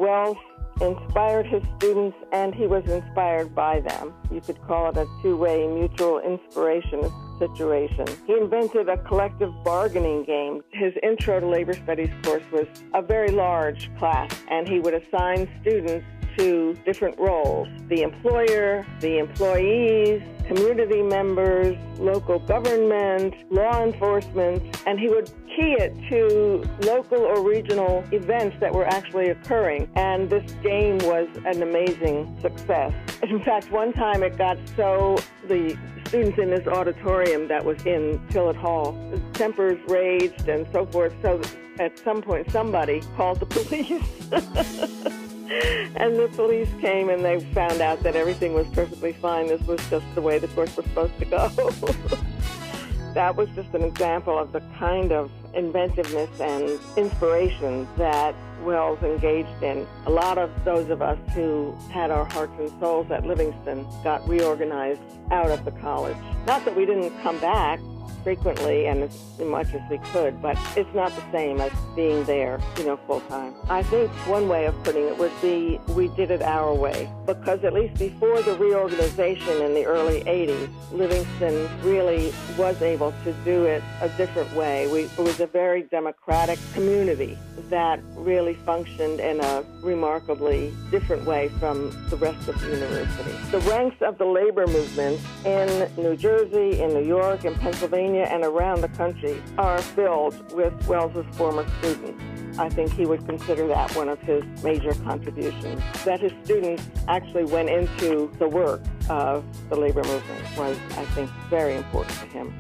Wells inspired his students, and he was inspired by them. You could call it a two-way mutual inspiration situation. He invented a collective bargaining game. His Intro to Labor Studies course was a very large class, and he would assign students to different roles: the employer, the employees, community members, local government, law enforcement, and he would key it to local or regional events that were actually occurring. And this game was an amazing success. In fact, one time it got so the students in this auditorium that was in Tillett Hall, the tempers raged and so forth, so at some point somebody called the police. And the police came and they found out that everything was perfectly fine. This was just the way the course was supposed to go. That was just an example of the kind of inventiveness and inspiration that Wells engaged in. A lot of those of us who had our hearts and souls at Livingston got reorganized out of the college. Not that we didn't come back frequently and as much as we could, but it's not the same as being there, full time. I think one way of putting it would be we did it our way, because at least before the reorganization in the early 80s, Livingston really was able to do it a different way. It was a very democratic community that really functioned in a remarkably different way from the rest of the university. The ranks of the labor movement in New Jersey, in New York, in Pennsylvania, and around the country are filled with Wells's former students. I think he would consider that one of his major contributions. That his students actually went into the work of the labor movement was, I think, very important to him.